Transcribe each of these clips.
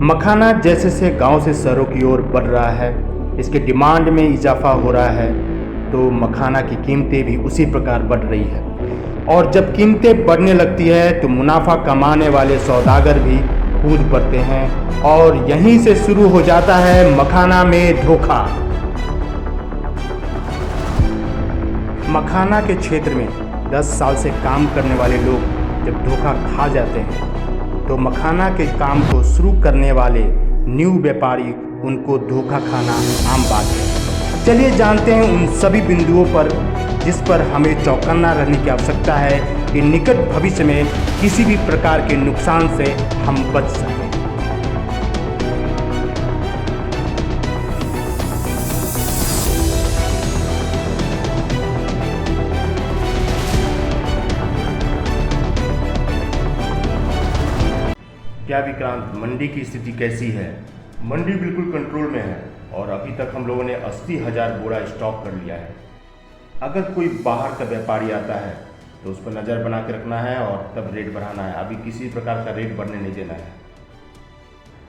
मखाना जैसे से गांव से शहरों की ओर बढ़ रहा है, इसके डिमांड में इजाफा हो रहा है, तो मखाना की कीमतें भी उसी प्रकार बढ़ रही है। और जब कीमतें बढ़ने लगती है तो मुनाफा कमाने वाले सौदागर भी कूद पड़ते हैं और यहीं से शुरू हो जाता है मखाना में धोखा। मखाना के क्षेत्र में 10 साल से काम करने वाले लोग जब धोखा खा जाते हैं तो मखाना के काम को शुरू करने वाले न्यू व्यापारी उनको धोखा खाना आम बात है। चलिए जानते हैं उन सभी बिंदुओं पर जिस पर हमें चौकन्ना रहने की आवश्यकता है कि निकट भविष्य में किसी भी प्रकार के नुकसान से हम बच सकें। क्या विक्रांत, मंडी की स्थिति कैसी है? मंडी बिल्कुल कंट्रोल में है और अभी तक हम लोगों ने 80,000 बोरा स्टॉक कर लिया है। अगर कोई बाहर का व्यापारी आता है तो उस पर नज़र बना के रखना है और तब रेट बढ़ाना है। अभी किसी प्रकार का रेट बढ़ने नहीं देना है।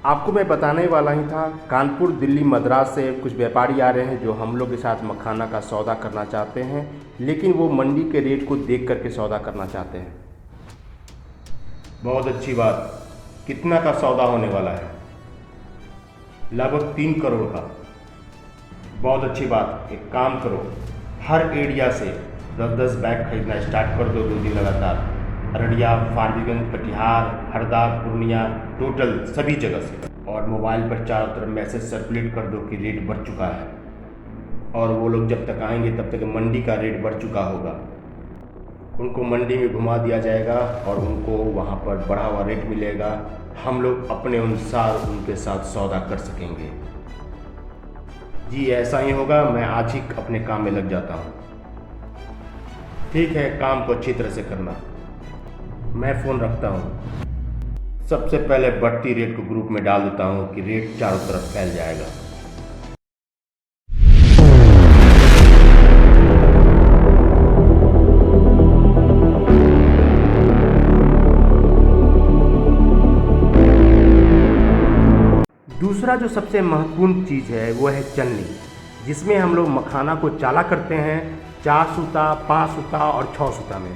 आपको मैं बताने वाला ही था, कानपुर, दिल्ली, मद्रास से कुछ व्यापारी आ रहे हैं जो हम लोग के साथ मखाना का सौदा करना चाहते हैं, लेकिन वो मंडी के रेट को देख करके सौदा करना चाहते हैं। बहुत अच्छी बात। कितना का सौदा होने वाला है? लगभग 3 करोड़ का। बहुत अच्छी बात। एक काम करो, हर एरिया से 10-10 बैग खरीदना स्टार्ट कर दो 2 दिन लगातार। अररिया, फारबिसगंज, कटिहार, हरदा, पूर्णिया, टोटल सभी जगह से। और मोबाइल पर चारों तरफ मैसेज सर्कुलेट कर दो कि रेट बढ़ चुका है। और वो लोग जब तक आएंगे तब तक मंडी का रेट बढ़ चुका होगा। उनको मंडी में घुमा दिया जाएगा और उनको वहाँ पर बढ़ा हुआ रेट मिलेगा। हम लोग अपने अनुसार उनके साथ सौदा कर सकेंगे। जी ऐसा ही होगा। मैं आज ही अपने काम में लग जाता हूँ। ठीक है, काम को अच्छी तरह से करना। मैं फ़ोन रखता हूँ। सबसे पहले बढ़ती रेट को ग्रुप में डाल देता हूँ कि रेट चारों तरफ फैल जाएगा। दूसरा जो सबसे महत्वपूर्ण चीज़ है वो है चलनी, जिसमें हम लोग मखाना को चाला करते हैं 4 सूता, 5 सूता और 6 सूता में।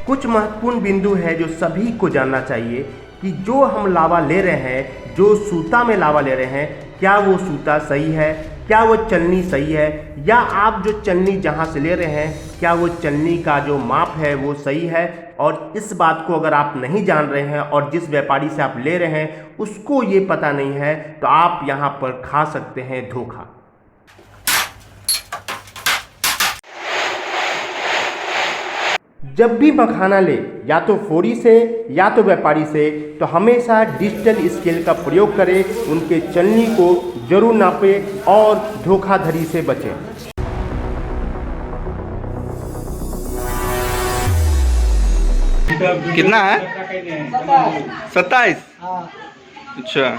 कुछ महत्वपूर्ण बिंदु है जो सभी को जानना चाहिए कि जो हम लावा ले रहे हैं, जो सूता में लावा ले रहे हैं, क्या वो सूता सही है, क्या वो चलनी सही है, या आप जो चलनी जहाँ से ले रहे हैं क्या वो चलनी का जो माप है वो सही है। और इस बात को अगर आप नहीं जान रहे हैं और जिस व्यापारी से आप ले रहे हैं उसको ये पता नहीं है तो आप यहाँ पर खा सकते हैं धोखा। जब भी मखाना ले, या तो फोरी से या तो व्यापारी से, तो हमेशा डिजिटल स्केल का प्रयोग करें। उनके चलनी को जरूर नापें और धोखाधड़ी से बचें। कितना है? 27। अच्छा,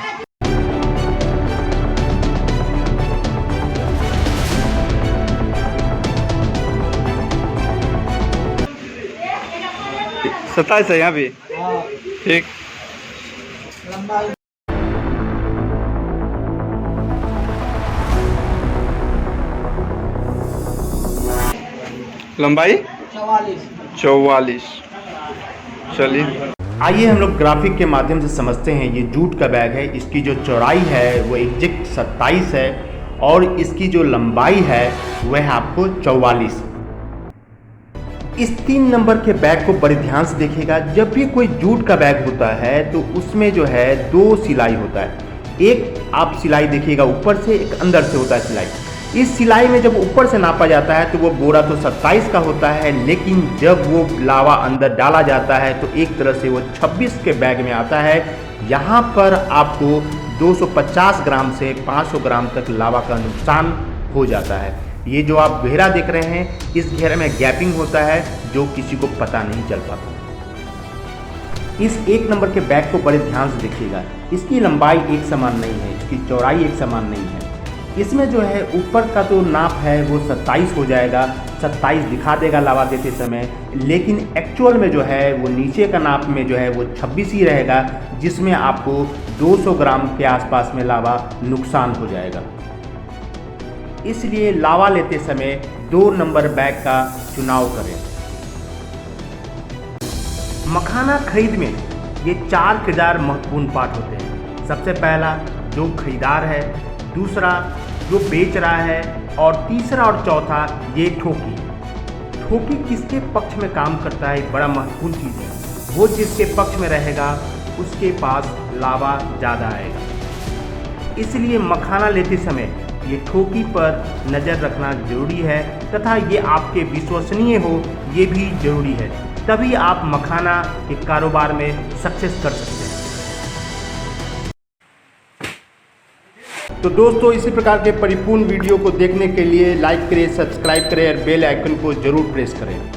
सत्ताईस है यहाँ भी। ठीक। लंबाई 44। चलिए आइए हम लोग ग्राफिक के माध्यम से समझते हैं। ये जूट का बैग है, इसकी जो चौड़ाई है वो एग्जैक्ट 27 है और इसकी जो लंबाई है वह है आपको 44। इस 3 नंबर के बैग को बड़े ध्यान से देखिएगा। जब भी कोई जूट का बैग होता है तो उसमें जो है 2 सिलाई होता है। एक आप सिलाई देखिएगा ऊपर से, एक अंदर से होता है सिलाई। इस सिलाई में जब ऊपर से नापा जाता है तो वो बोरा तो 27 का होता है, लेकिन जब वो लावा अंदर डाला जाता है तो एक तरह से वो 26 के बैग में आता है। यहाँ पर आपको 250 ग्राम से 500 ग्राम तक लावा का नुकसान हो जाता है। ये जो आप घेरा देख रहे हैं, इस घेरे में गैपिंग होता है जो किसी को पता नहीं चल पाता। इस 1 नंबर के बैग को बड़े ध्यान से देखिएगा। इसकी लंबाई एक समान नहीं है, इसकी चौड़ाई एक समान नहीं है। इसमें जो है ऊपर का जो नाप है वो 27 हो जाएगा, 27 दिखा देगा लावा देते समय, लेकिन एक्चुअल में जो है वो नीचे का नाप में जो है वो 26 ही रहेगा, जिसमें आपको 200 ग्राम के आसपास में लावा नुकसान हो जाएगा। इसलिए लावा लेते समय 2 नंबर बैग का चुनाव करें। मखाना खरीद में ये 4 किरदार महत्वपूर्ण पार्ट होते हैं। सबसे पहला जो खरीदार है, दूसरा जो बेच रहा है, और तीसरा और चौथा ये ठोकी। ठोकी किसके पक्ष में काम करता है, बड़ा महत्वपूर्ण चीज़ है। वो जिसके पक्ष में रहेगा उसके पास लावा ज़्यादा आएगा। इसलिए मखाना लेते समय ये ठोकी पर नज़र रखना जरूरी है, तथा ये आपके विश्वसनीय हो ये भी ज़रूरी है, तभी आप मखाना के कारोबार में सक्सेस कर सकते हैं। तो दोस्तों, इसी प्रकार के परिपूर्ण वीडियो को देखने के लिए लाइक करें, सब्सक्राइब करें और बेल आइकन को जरूर प्रेस करें।